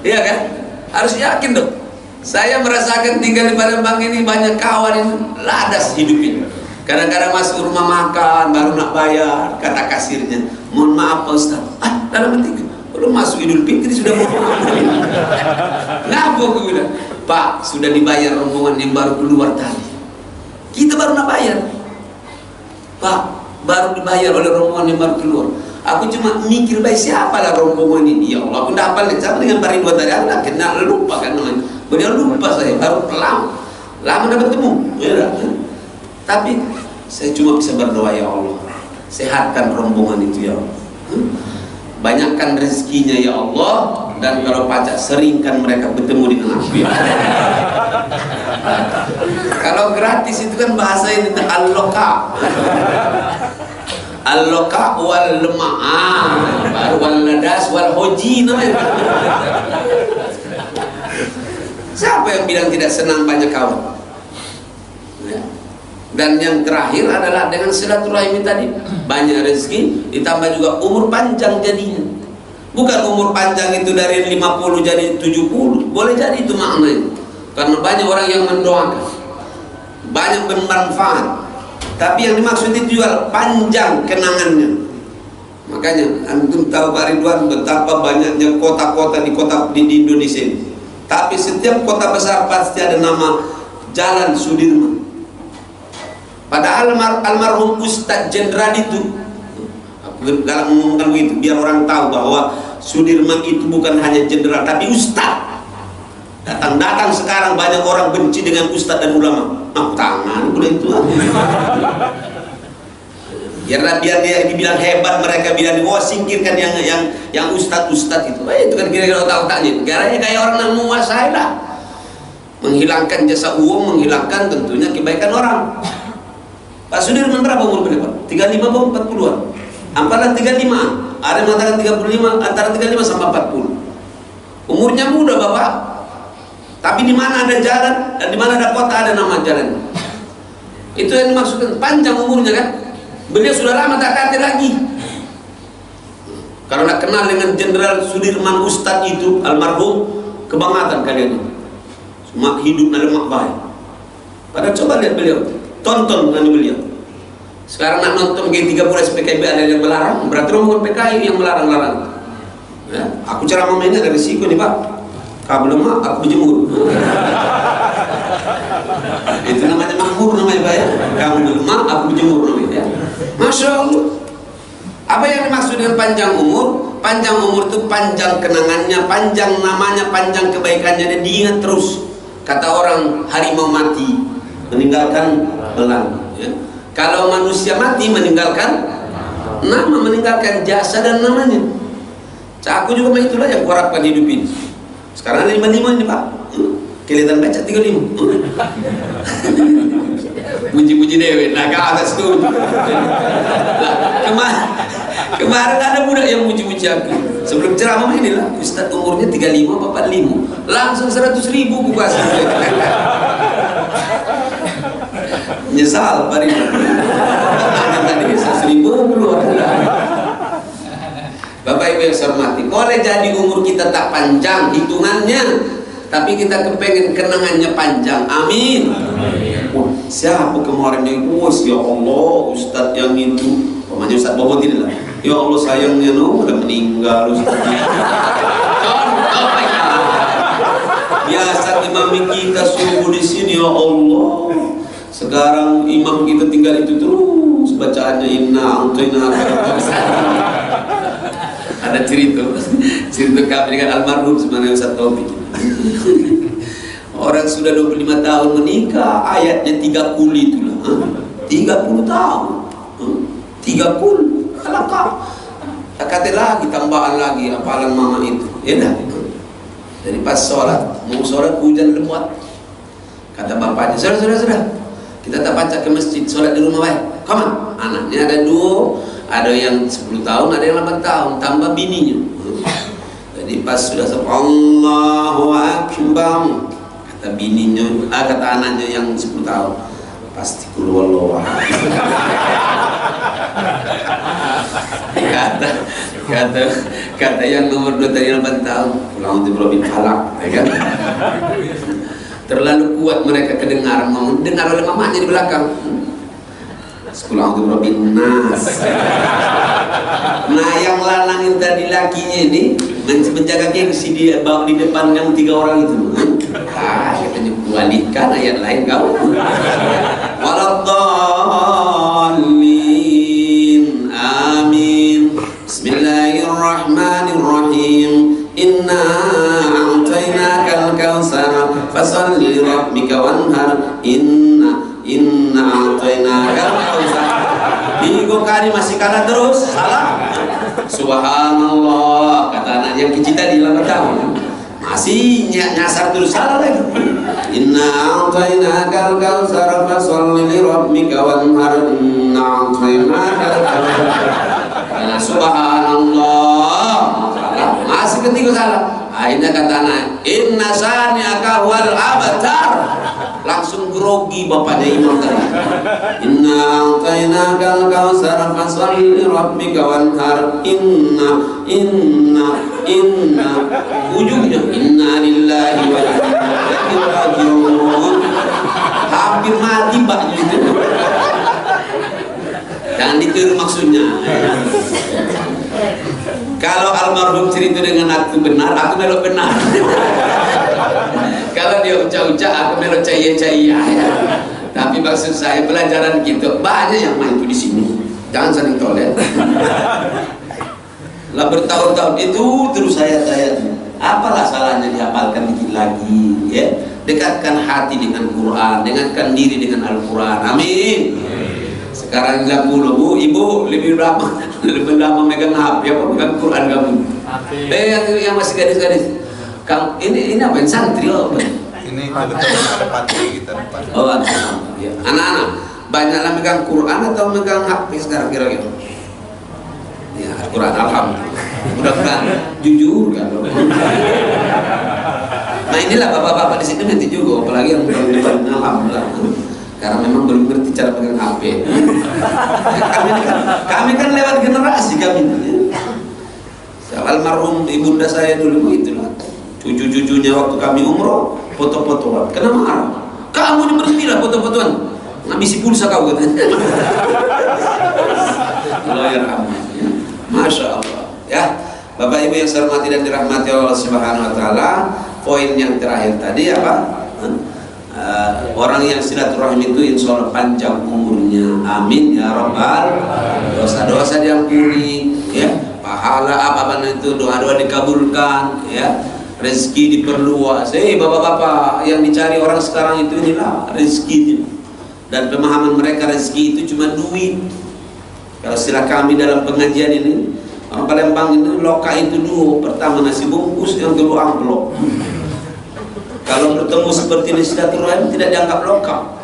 Iya kan? Harus yakin dong. Saya merasakan tinggal di Palembang ini banyak kawan yang ladas hidupnya. Kadang-kadang masuk rumah makan baru nak bayar, kata kasirnya, mohon maaf Pak Ustaz. Dalam hati belum masuk Idul Fitri sudah mohon maaf. Kenapa aku bilang, Pak sudah dibayar rombongan yang baru keluar tadi. Kita baru nak bayar, Pak, baru dibayar oleh rombongan yang baru keluar. Aku cuma mikir baik siapa lah rombongan ini. Ya Allah, aku dah hafal sama dengan Pak Ridwan tadi. Aku dah kenal, lupa kan namanya. Beliau lupa saya, baru lama dah bertemu. Ya, tapi saya cuma bisa berdoa, ya Allah, sehatkan rombongan itu ya Allah. Banyakkan rezekinya ya Allah, dan kalau pajak seringkan mereka bertemu dengan aku ya. Kalau gratis itu kan bahasa ini al-loka. Al-loka wal lema'ah, baru wal nadas wal hoji namanya. Siapa yang bilang tidak senang banyak kawan? Ya. Dan yang terakhir adalah dengan silaturahim tadi, banyak rezeki ditambah juga umur panjang jadinya. Bukan umur panjang itu dari 50 jadi 70, boleh jadi itu maknanya. Karena banyak orang yang mendoakan, banyak bermanfaat. Tapi yang dimaksud itu juga panjang kenangannya. Makanya antum tahu Pak Ridwan betapa banyaknya kota-kota di Indonesia ini. Tapi setiap kota besar pasti ada nama Jalan Sudirman. Padahal almarhum Ustadz Jenderal itu, dalam mengumumkan begitu, biar orang tahu bahwa Sudirman itu bukan hanya jenderal, tapi Ustadz. Datang-datang sekarang banyak orang benci dengan Ustadz dan ulama. Tangan udah itu. Biar dia dibilang hebat, mereka bilang wah singkirkan yang Ustadz itu. Itu kan kira-kira otak-otaknya. Negaranya kayak orang yang menguasai lah. Menghilangkan jasa uang, menghilangkan tentunya kebaikan orang. Pak Sudirman berapa umur beliau Pak? 35 atau 40-an? Ampalan 35, ada yang mengatakan 35, antara 35 sampai 40. Umurnya muda Bapak, tapi di mana ada jalan dan di mana ada kota ada nama jalan. Itu yang dimaksudkan panjang umurnya kan? Beliau sudah lama tak kate lagi. Kalau nak kenal dengan Jenderal Sudirman Ustadz itu almarhum, kebangatan kalian. Cuma hidup dalam lemak baik. Padahal coba lihat beliau, tonton dengan beliau. Sekarang nak nonton G30 SPKB ada yang melarang, berarti rombongan PKI yang melarang-larang. Ya, aku ceramah mainnya dari risiko nih Pak. Kabel lemak, aku berjemur. Itu namanya makmur namanya Pak ya. Kamu lemak, aku berjemur namanya ya. Masya Allah. Apa yang dimaksud dengan panjang umur? Panjang umur itu panjang kenangannya, panjang namanya, panjang kebaikannya, dan diingat terus. Kata orang, harimau mati meninggalkan belang ya. Kalau manusia mati meninggalkan nama, meninggalkan jasa dan namanya. Aku juga itulah yang kuharapkan hidup ini. Sekarang ada 55 ini Pak, kelihatan baca 35. Puji-puji dewe, nah kau agak setuju. Kemarin ada budak yang puji-puji aku. Sebelum ceramah ini lah, Ustadz umurnya 35 apa 45, langsung 100.000 ku kasih. Nyesal Pak Rino. Tadi 100.000 keluar. Bapak Ibu yang saya hormati, boleh jadi umur kita tak panjang hitungannya, tapi kita kepengen kenangannya panjang. Amin. Oh, siapa kemarin yang ya Allah Ustadz yang itu, namanya Ustadz Bobot ini lah. Ya Allah sayangnya udah meninggal Ustadz. Contoh ya. Biasa imam kita subuh di sini ya Allah. Sekarang imam kita tinggal itu terus bacaannya inna a'tayna. Ada cerita kami dengan almarhum sebenarnya Ustaz Taufik. Orang sudah 25 tahun menikah, ayatnya 30 itulah. 30 tahun. 30. Alakak. Kata lagi, tambahan lagi hafalan mama itu. Ya dah. Jadi pas sholat, mau sholat hujan lebat. Kata bapaknya, sudah. Kita tak baca ke masjid, sholat di rumah baik. Come on. Anaknya ada 2. Ada yang 10 tahun, ada yang 8 tahun, tambah bininya. Jadi pas sudah Allahu Akbar, kata bininya, kata anaknya yang 10 tahun, pasti kulhuwallahu ahad. Kata yang nomor 2 tadi 8 tahun, pulang untuk Robin Falak, ya kan? Terlalu kuat mereka kedengar, mau dengar oleh mamanya di belakang. Sekolah untuk Robin Nas. Nah yang lanangin tadi lakinya ini menjaga gengsi dia bawa di depan yang 3 orang itu. Katanya kualikan ayat lain kau. Waladdallin. Amin. Bismillahirrahmanirrahim. Inna a'tainakal kautsar fasholli li rabbika wanhar. Inna a'tainakal kautsar. Minggu kali masih kalah terus, salah. Subhanallah, kata anak yang kecil tadi 8 tahun. Masih nyasar terus, salah lagi. Inna a'tainakal kautsar fasholli li rabbika wanhar. Inna a'tainakal kautsar. Subhanallah, salah. Masih ketiga salah. Akhirnya kata anak, inna sani'aka wal abtar. Langsung grogi bapaknya imam tadi. Inna a'tainakal kautsar fasholli li rabbika wanhar. Inna ujungnya inna lillahi wa inna ilaihi raji'un. Hampir mati mbaknya itu. Jangan ditiru maksudnya. Kalau almarhum cerita dengan aku benar, aku melok benar. Kalau dia ucap-ucap, aku melok caya-caya. Tapi maksud saya pelajaran gitu banyak yang main di sini. Jangan saling toleh. Lah bertahun-tahun itu terus ayat-ayat. Apalah salahnya dihafalkan dikit lagi, ya? Dekatkan hati dengan Quran, dekatkan diri dengan Al-Quran. Amin. Sekarang 30, Bu, Ibu lebih lama megang HP apa megang Quran kamu? Yang masih gadis-gadis. Kamu ini apa? Santri apa? Ini kebetulan ada pantri kita. Oh, ya. Anak-anak, banyaklah megang Quran atau megang HP sekarang kira-kira? Ya, Quran, alhamdulillah. Mudah-mudahan jujur kan. Nah inilah bapak-bapak di sini nanti juga, apalagi yang belum depan, alhamdulillah. Karena memang belum ngerti cara pegang HP. kami kan lewat generasi kami. Almarhum ibunda saya dulu itulah. Cucu-cucunya waktu kami umroh foto-fotoan. Kenapa marah? Kamu ini berhentilah foto-fotoan. Ngabisi pulsa kau katanya. Allah yarhamah. Masya Allah. Ya, Bapak Ibu yang saya hormati dan dirahmati Allah Subhanahu Wa Taala. Poin yang terakhir tadi apa? Orang yang silaturahim itu insya Allah panjang umurnya, amin ya rabbal. Dosa-dosa diampuni, ya, pahala apa itu, doa-doa dikabulkan, ya, rezeki diperluas. Bapak-bapak yang dicari orang sekarang itu inilah rezekinya, dan pemahaman mereka rezeki itu cuma duit. Kalau istilah kami dalam pengajian ini, orang Palembang itu loka itu dua, pertama nasi bungkus, yang kedua amplop. Kalau bertemu seperti ini silaturahim tidak dianggap loka.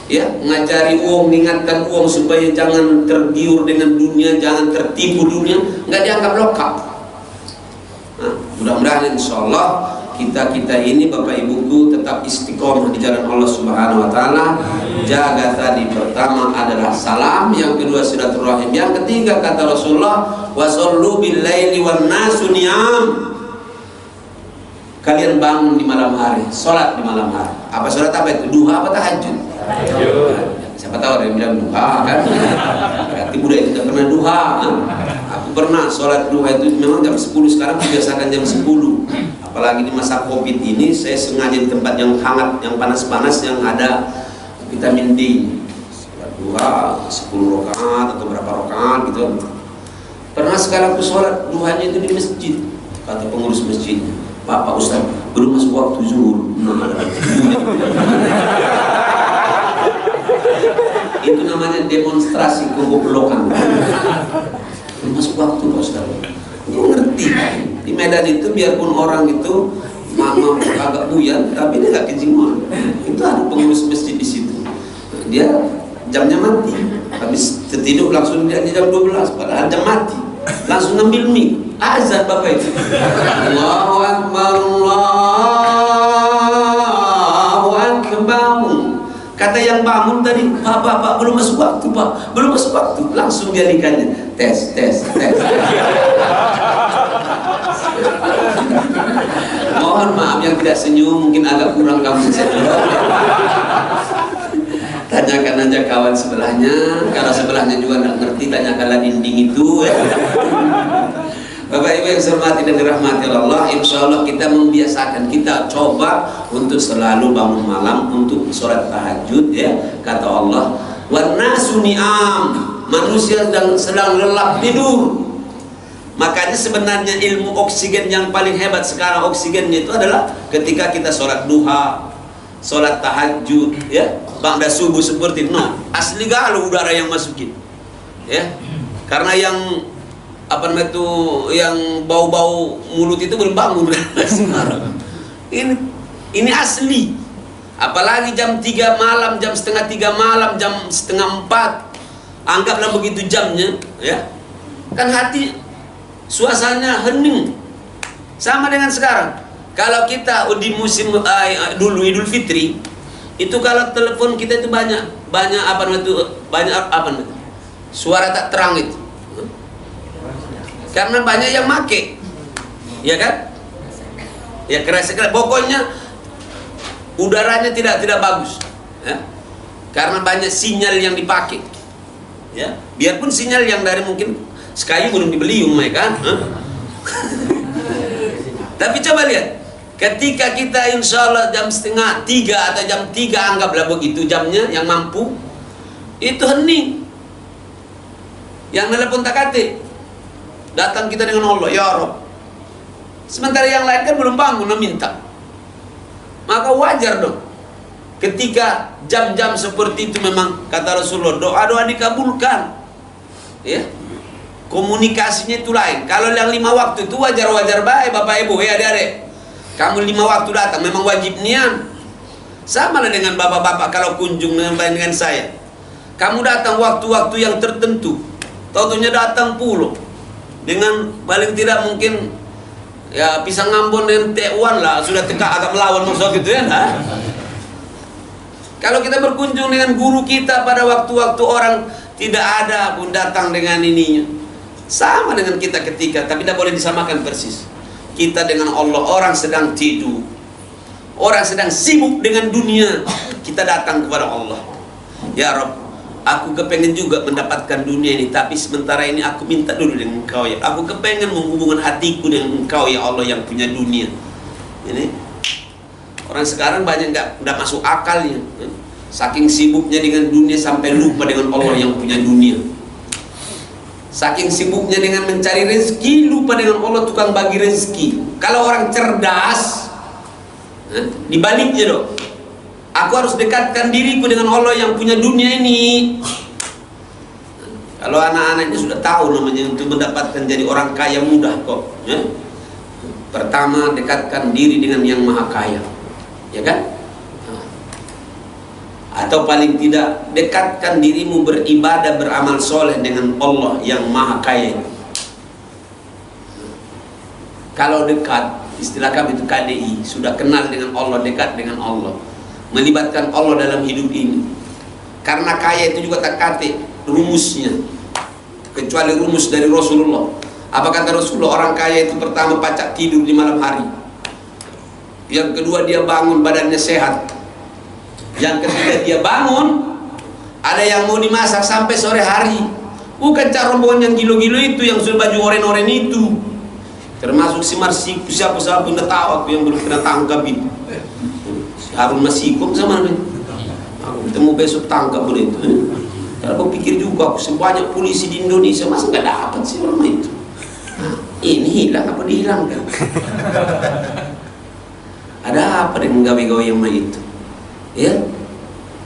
Ya, ngajari uang, mengingatkan uang supaya jangan tergiur dengan dunia, jangan tertipu dunia, nggak dianggap loka. Nah, mudah-mudahan insya Allah kita ini Bapak Ibuku tetap istiqomah di jalan Allah Subhanahu Wa Taala. Jaga tadi, pertama adalah salam, yang kedua silaturahim, yang ketiga kata Rasulullah, wasallu bil laili wan nasu niyam. Kalian bangun di malam hari, sholat di malam hari. Apa sholat apa itu? Duha apa tahajud? Siapa tahu ada yang bilang duha kan? Berarti budaya tidak pernah duha. Aku pernah sholat duha itu memang jam 10, sekarang biasakan jam 10. Apalagi di masa Covid ini, saya sengaja di tempat yang hangat, yang panas-panas, yang ada vitamin D. Sholat duha 10 rakaat atau berapa rakaat gitu. Pernah sekali aku sholat duhanya itu di masjid. Kata pengurus masjidnya, Pak Ustaz, belum masuk waktu zuhur. Itu namanya demonstrasi kegoblokan. Belum masuk waktu Pak Ustaz. Dia ngerti. Di Medan itu biarpun orang itu mama agak buyan, tapi dia gak kejimuan. Itu ada pengurus masjid di situ. Dia jamnya mati. Habis tertidur langsung dia jam 12, padahal jam mati. Langsung ngambil mie. Azan Bapak itu. Allahu Akbar, Allahu Akbar. Kata yang bangun tadi, Pak, belum masuk waktu Pak, belum masuk waktu. Langsung dialihkannya, tes. Mohon maaf yang tidak senyum, mungkin agak kurang kamu senyum. Tanyakan aja kawan sebelahnya, kalau sebelahnya juga nggak ngerti, tanyakanlah dinding itu. Bapak Ibu yang saya hormati dan dirahmati Allah, insya Allah kita membiasakan, kita coba untuk selalu bangun malam untuk sholat tahajud, ya. Kata Allah, wan nasu ni'am, manusia sedang lelap tidur. Makanya sebenarnya ilmu oksigen yang paling hebat sekarang, oksigennya itu adalah ketika kita sholat duha, sholat tahajud, ya, bangda subuh seperti itu. No, asli galau udara yang masukin, ya, karena yang apa namanya itu, yang bau-bau mulut itu belum bangun. Ini asli. Apalagi jam 3 malam, jam setengah 3 malam, jam setengah 4, anggaplah begitu jamnya, ya, kan hati suasananya hening. Sama dengan sekarang. Kalau kita di musim dulu Idul Fitri, itu kalau telepon kita itu banyak apa namanya itu, banyak apa namanya, suara tak terang itu. Karena banyak yang make, ya kan? Ya keras. Pokoknya udaranya tidak bagus, ya? Karena banyak sinyal yang dipakai, ya. Biarpun sinyal yang dari mungkin sekali belum dibeli kan? Tapi coba lihat, ketika kita insya Allah jam setengah 3 atau jam 3, anggaplah begitu jamnya, yang mampu itu hening. Yang telepon tak kate, datang kita dengan Allah, ya Rob. Sementara yang lain kan belum bangun, minta. Maka wajar dong ketika jam-jam seperti itu, memang kata Rasulullah, doa-doa dikabulkan, ya. Komunikasinya itu lain. Kalau yang 5 waktu itu wajar-wajar baik Bapak Ibu, ya adik-adik. Kamu 5 waktu datang memang wajib niat. Sama lah dengan bapak-bapak kalau kunjung dengan saya. Kamu datang waktu-waktu yang tertentu, tahu-taunya datang pulau dengan paling tidak mungkin ya pisang Ambon dan T1 lah, sudah teka agak melawan musuh gitu ya. Nah? Kalau kita berkunjung dengan guru kita pada waktu-waktu orang tidak ada pun datang dengan ininya, sama dengan kita ketika, tapi tidak boleh disamakan persis. Kita dengan Allah, orang sedang tidur, orang sedang sibuk dengan dunia, kita datang kepada Allah. Ya Rabb, aku kepengen juga mendapatkan dunia ini, tapi sementara ini aku minta dulu dengan Engkau ya. Aku kepengen menghubungkan hatiku dengan Engkau ya Allah yang punya dunia. Ini orang sekarang banyak nggak masuk akalnya, saking sibuknya dengan dunia sampai lupa dengan Allah yang punya dunia. Saking sibuknya dengan mencari rezeki, lupa dengan Allah tukang bagi rezeki. Kalau orang cerdas, dibaliknya dong. Aku harus dekatkan diriku dengan Allah yang punya dunia ini. Kalau anak-anaknya sudah tahu namanya untuk mendapatkan jadi orang kaya mudah kok. Ya? Pertama, dekatkan diri dengan yang maha kaya, ya kan? Atau paling tidak dekatkan dirimu beribadah, beramal soleh dengan Allah yang maha kaya. Kalau dekat, istilah kami itu KDI, sudah kenal dengan Allah, dekat dengan Allah, melibatkan Allah dalam hidup ini. Karena kaya itu juga tak kate rumusnya, kecuali rumus dari Rasulullah. Apa kata Rasulullah? Orang kaya itu pertama pacak tidur di malam hari, yang kedua dia bangun badannya sehat, yang ketiga dia bangun ada yang mau dimasak sampai sore hari. Bukan cak rombongan yang gilo-gilo itu, yang sudah baju oren-oren itu, termasuk si Marsiku, siapa-siapa pun udah tahu aku yang belum kena tangkap itu, si Harun Masiku sama nih. Aku ketemu besok tangkap boleh itu. Kalau aku pikir juga, aku sebanyak polisi di Indonesia masa nggak dapat sih orang itu. Nah, ini hilang apa dihilangkan? Ada apa dengan gawe-gawe yang itu? Ya,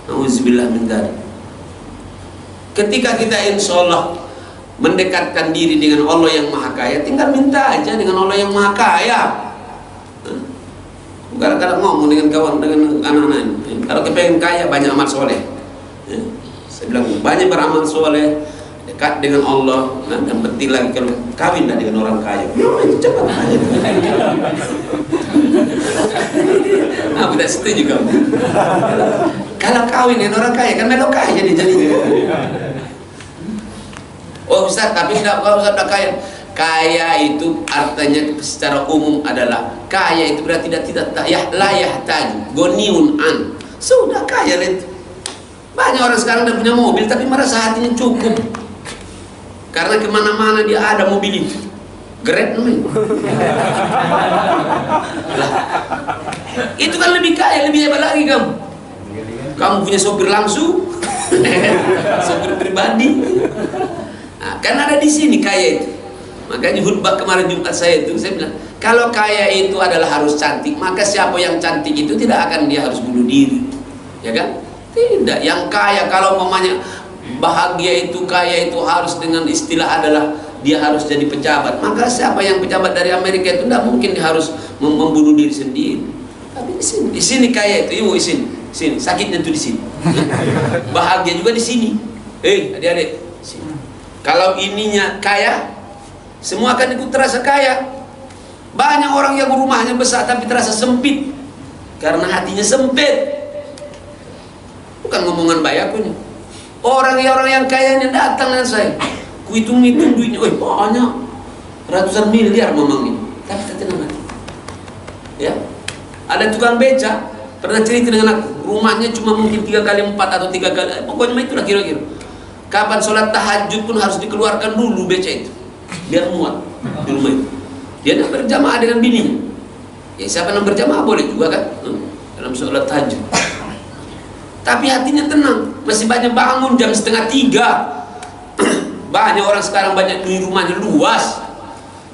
nauzubillah min dzalik. Ketika kita insya Allah mendekatkan diri dengan Allah yang maha kaya, tinggal minta aja dengan Allah yang maha kaya. Kadang-kadang ngomong dengan kawan, dengan anak-anak, kalau kepengen kaya banyak amal soleh. Ya, saya bilang banyak beramal soleh, dekat dengan Allah. Nah, dan penting lagi kalau kawinlah dengan orang kaya. Itu cepat aja. Aku tidak setuju kamu. Kalau kawin dengan orang kaya kan melok kaya dia jadinya. Oh Ustaz, tapi tidak, kalau Ustaz tidak kaya. Kaya itu artinya secara umum adalah kaya itu berarti tidak layah taju goniun an, sudah kaya itu. Banyak orang sekarang udah punya mobil tapi merasa hatinya cukup karena kemana-mana dia ada mobil itu. Grab namanya. Itu kan lebih kaya, lebih hebat lagi kamu. Kamu punya sopir langsung, sopir pribadi. Nah, kan ada di sini kaya itu. Makanya khutbah kemarin Jumat saya bilang, kalau kaya itu adalah harus cantik, maka siapa yang cantik itu tidak akan dia harus bunuh diri, ya kan? Tidak. Yang kaya kalau mamanya bahagia itu, kaya itu harus dengan istilah adalah dia harus jadi pejabat. Maka siapa yang pejabat dari Amerika itu tidak mungkin dia harus membunuh diri sendiri. Tapi di sini kaya itu, di sini sakitnya tuh di sini. Bahagia juga di sini. Adik-adik, kalau ininya kaya, semua akan ikut terasa kaya. Banyak orang yang rumahnya besar tapi terasa sempit karena hatinya sempit. Bukan ngomongan bayaku nih. Orang yang kayanya datang dengan saya, ku hitung-hitung duitnya, banyak, ratusan miliar memangnya, tapi tak tenang hati. Ya, ada tukang beca pernah cerita dengan aku, rumahnya cuma mungkin 3 kali 4 atau 3 kali, pokoknya itulah kira-kira. Kapan sholat tahajud pun harus dikeluarkan dulu beca itu, biar muat di rumah itu. Dia nak berjamaah dengan bininya. Ya siapa yang berjamaah boleh juga kan, dalam sholat tahajud. Tapi hatinya tenang, masih banyak bangun jam 2:30. Banyak orang sekarang banyak di rumahnya luas,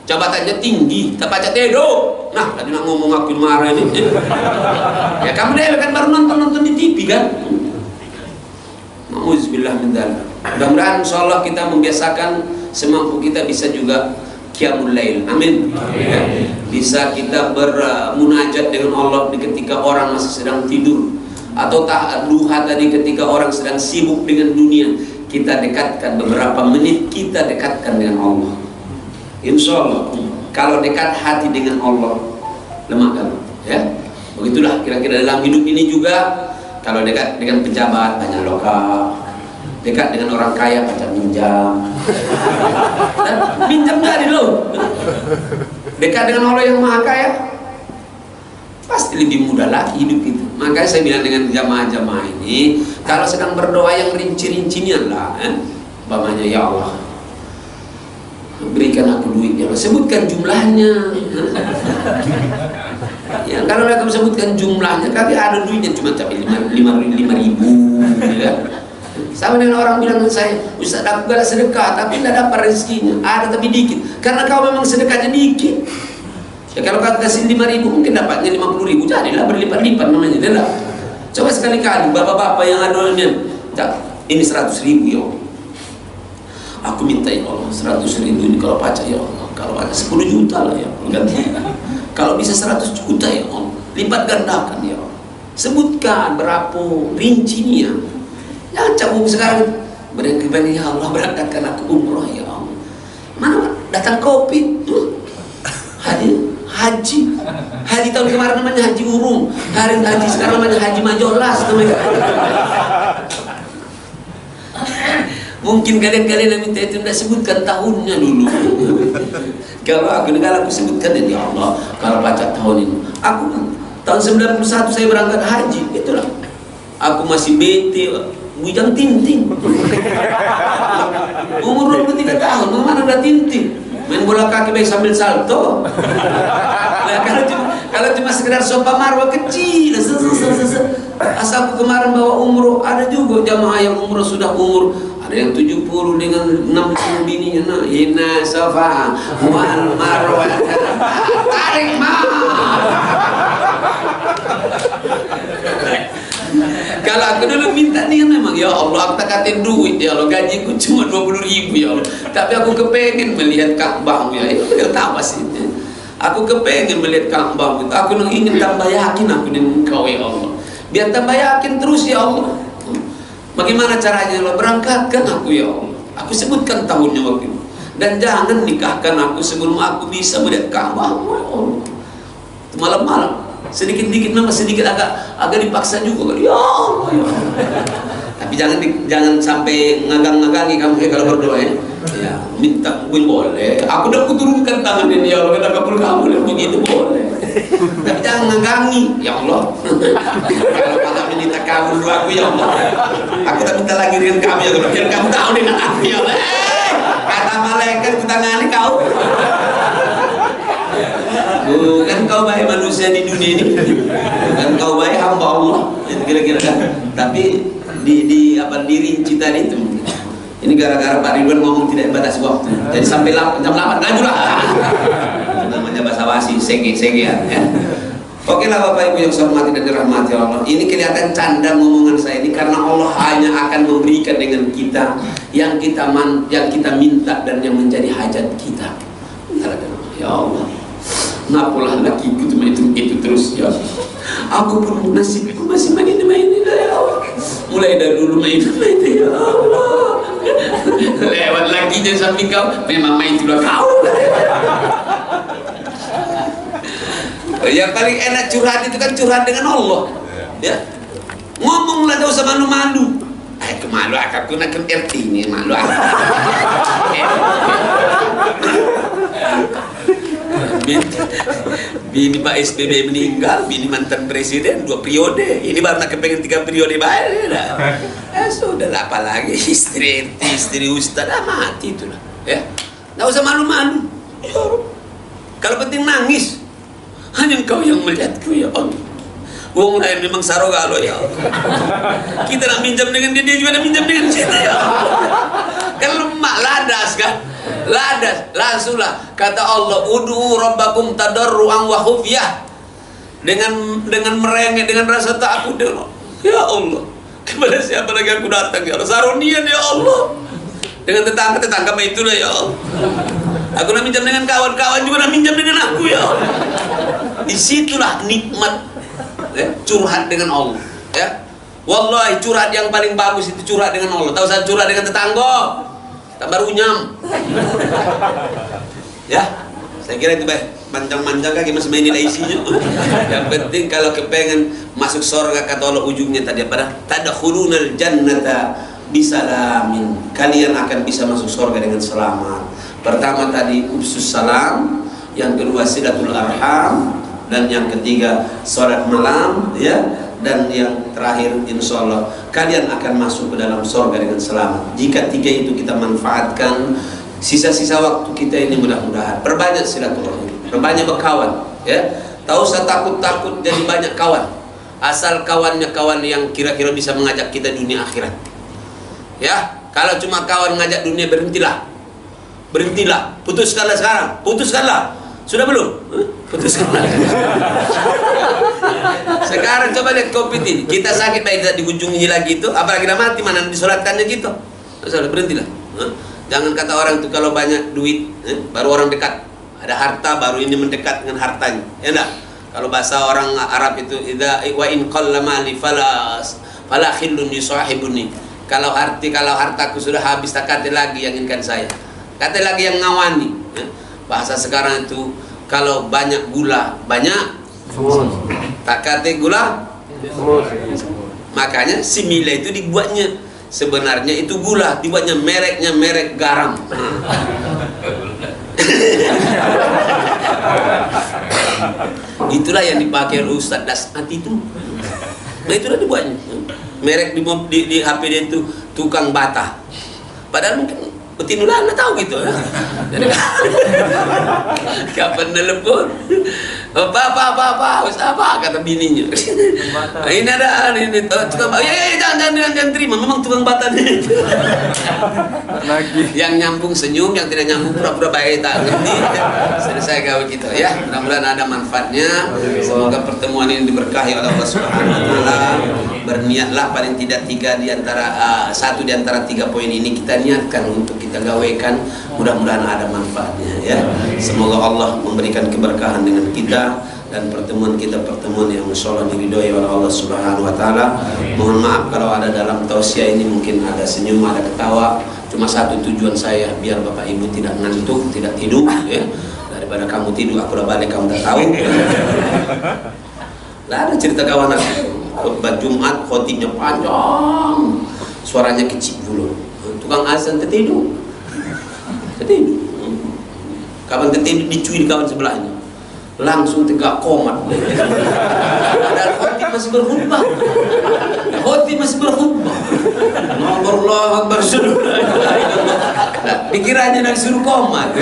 jabatannya tinggi, tak baca tedo. Nah, tadi nak ngomong aku marah ini. Ya kamu deh kan baru nonton di TV kan. Nauzubillah min dzalik. Mudah-mudahan insyaallah kita membiasakan semampu kita bisa juga qiyamul lail. Amin. Ya. Bisa kita bermunajat dengan Allah ketika orang masih sedang tidur. atau duha tadi ketika orang sedang sibuk dengan dunia, kita dekatkan beberapa menit, kita dekatkan dengan Allah. Insya Allah kalau dekat hati dengan Allah, lemahkan ya. Begitulah kira-kira dalam hidup ini juga. Kalau dekat dengan pejabat banyak lokal, dekat dengan orang kaya macam minjam, dan minjam jadi loh. Dekat dengan Allah yang maha kaya, pasti lebih mudah lagi hidup itu. Makanya saya bilang dengan jamaah-jamaah ini, kalau sedang berdoa yang rinci-rincinya lah, umpamanya ya Allah, berikan aku duit, ya Allah, sebutkan jumlahnya. Ya, kalau mereka sebutkan jumlahnya, tapi ada duitnya cuma tapi 5.000, ya. Sama dengan orang bilang dengan saya, Ustaz aku gak sedekah tapi tidak dapat rezekinya, ada tapi dikit, karena kau memang sedekahnya dikit. Ya kalau kau kasih 5.000 mungkin dapatnya 50.000, jadilah berlipat-lipat namanya. Dia coba sekali-kali bapak-bapak yang ada ini 100.000 ya Allah, aku minta ya Allah 100.000 ini kalau pajak ya Allah, kalau ada 10 juta lah ya Allah, kalau bisa 100 juta ya Allah, lipat gandakan ya Allah. Sebutkan berapa rincinya, jangan cabut sekarang berikan ya Allah, berangkatkan aku umroh ya Allah. Mana datang COVID haji tahun kemarin namanya haji urung, hari haji sekarang namanya haji majolas namanya. Mungkin kalian yang minta itu tidak sebutkan tahunnya dulu. Kalau aku sebutkan ya Allah, kalau pajak tahun ini, aku tahun 91 saya berangkat haji, itulah. Aku masih bete, bujang tinting. Umur 23 tahun, mana udah tinting? Main bola kaki baik sambil salto. Nah, kalau cuma sekedar sopa marwah kecil, asal aku kemarin bawa umroh, ada juga jamaah yang umroh sudah umur, ada yang 70 dengan 60 bininya. Nah, inna sofa wal marwah tarik mah. Kalau aku dulu minta nih memang ya Allah, aku takatin duit ya Allah, gajiku cuma 20.000 ya Allah, tapi aku kepengen melihat Ka'bah ya, itu tahu sih. Aku kepengen melihat Ka'bah, aku ingin tambah yakin aku dengan Engkau ya Allah, biar tambah yakin terus ya Allah. Bagaimana caranya ya Allah? Berangkatkan aku ya Allah, aku sebutkan tahunnya waktu itu, dan jangan nikahkan aku sebelum aku bisa melihat Ka'bah ya Allah. Malam-malam sedikit-sedikit memang sedikit agak dipaksa juga ya Allah, ya Allah. Tapi jangan sampai ngagang-ngagangi kamu ya kalau berdoa ya. Ya minta boleh, aku udah kuturunkan tangan ini ya Allah, kata kabul kamu begitu boleh. Tapi jangan ngagangi ya Allah. Kalau malam ini tak kabul aku ya Allah, aku tak minta lagi dengan kamu ya Allah, biar kamu tahu dengan aku ya Allah. Kata malaikat kutangani kau. Bukan kau baik manusia di dunia ini, bukan kau baik hamba Allah, kira-kira kan. Tapi dirinci tadi itu. Ini gara-gara Pak Ridwan ngomong tidak batasi waktu, jadi sampai jam 8 ngaju lah. Namanya basa-basi, sege-segean ya. Oke lah Bapak Ibu yang saya hormati dan dirahmati Allah. Ini kelihatan canda ngomongan saya ini karena Allah hanya akan memberikan dengan kita yang kita minta dan yang menjadi hajat kita. Ya Allah, napolah lakiku cuma itu terus ya. Aku pun nasibku masih main ya Allah. Mulai dari dulu main ya Allah. Lewat lakinya samping kau, memang main juga kau. Yang paling enak curhat itu kan curhat dengan Allah. Ya. Ngomonglah, gak usah malu-malu. Kemalu aku nak RT ini malu aku. Bini Pak SBY meninggal, bini mantan presiden 2 periode, ini baru nak kepengen 3 periode baik dah. Sudah apa lagi istri ustaz mati itulah ya. Nggak usah malu-malu. Kalau penting nangis, hanya Engkau yang melihatku ya Allah. Wong lain memang sarogalo ya Allah. Kita nak minjam dengan dia juga nak minjam dengan kita ya Allah. Kan lemah, ladas kan? Ladas, langsunglah kata Allah, ud'u rabbakum tadarruan wa khufyah. Dengan merengek, dengan rasa takut ya Allah. Kepada siapa lagi aku datang ya Allah? Sarunian ya Allah. Dengan tetangga itulah ya Allah. Aku nak minjam dengan kawan-kawan juga nak minjam dengan aku ya Allah. Disitulah nikmat curhat dengan Allah. Ya, wallahi curhat yang paling bagus itu curhat dengan Allah. Tahu saya curhat dengan tetangga, tambah runyam. Ya, saya kira itu baik. Manjang-manjang kaki masih main di isinya. Yang penting kalau kepengen masuk surga kata Allah ujungnya tadi apa? Tadkhulunal jannata bisalamin. Kalian akan bisa masuk surga dengan selamat. Pertama tadi ubsus salam, yang kedua silatul arham, dan yang ketiga salat malam, ya. Dan yang terakhir insya Allah kalian akan masuk ke dalam surga dengan selamat. Jika tiga itu kita manfaatkan, sisa-sisa waktu kita ini mudah-mudahan perbanyak silaturahim, perbanyak berkawan, ya. Tak usah takut-takut jadi banyak kawan, asal kawannya kawan yang kira-kira bisa mengajak kita dunia akhirat. Ya, kalau cuma kawan ngajak dunia, berhentilah, putuskanlah sekarang, putuskanlah. Sudah belum? Putuskanlah. Sekarang coba lihat COVID ini, kita sakit baik tidak dikunjungi lagi itu, apalagi dah mati mana disolatkannya gitu. Berhentilah. Jangan kata orang itu kalau banyak duit, baru orang dekat. Ada harta baru ini mendekat dengan hartanya. Ya enggak? Kalau bahasa orang Arab itu idza wa in qalla mali fala khillun yusahibuni. Kalau hartaku sudah habis, tak kate lagi yang inginkan saya. Kate lagi yang ngawani. Bahasa sekarang itu kalau banyak gula, banyak tak kate gula. Makanya si Mila itu dibuatnya sebenarnya itu gula, dibuatnya mereknya merek garam. Itulah yang dipakai oleh Ustaz Dasmat itu. Nah itulah dibuatnya. Merek di HP dia itu tukang bata. Padahal mungkin petinulah anda tahu gitu ya. Jadi kapan nelpon, apa kata bininya. Ini ada ini tukang bata. Ya jangan terima, memang tukang bata nih. Yang nyambung senyum, yang tidak nyambung pura-pura baik tak ngerti. Selesai kau gitu ya. Mudah-mudahan ada manfaatnya. Semoga pertemuan ini diberkahi oleh Allah Subhanahu Wa Taala. Berniatlah paling tidak satu di antara 3 poin ini kita niatkan untuk kita gawekan, mudah-mudahan ada manfaatnya ya. Semoga Allah memberikan keberkahan dengan kita dan pertemuan kita pertemuan yang insyaallah diridhoi oleh Allah Subhanahu Wa Taala. Mohon maaf kalau ada dalam tausiah ini mungkin ada senyum, ada ketawa. Cuma satu tujuan saya, biar Bapak Ibu tidak ngantuk, tidak tidur ya. Daripada kamu tidur aku udah balik kamu tak tahu. Lah ada cerita kawan aku, khutbah Jumat khotibnya panjang, suaranya kecil dulu. Tukang azan tertidur. Kapan tertidur dicuil kawan sebelahnya, langsung tegak komat. Padahal khotib masih berkhutbah. Allah Akbar. Pikirannya nak suruh komat.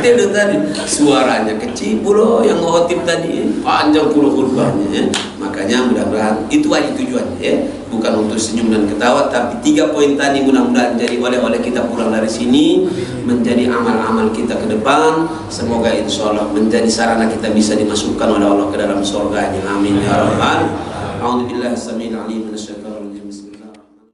Tidur tadi, suaranya kecil pula yang khotib tadi, panjang pula khutbahnya. Makanya mudah-mudahan itu aja tujuannya ya. Bukan untuk senyum dan ketawa, tapi 3 poin tadi mudah-mudahan jadi oleh kita pulang dari sini menjadi amal-amal kita ke depan. Semoga insyaallah menjadi sarana kita bisa dimasukkan oleh Allah ke dalam surganya. Amin ya rabbal alamin. A'udzubillahi samil alim minasyaitonir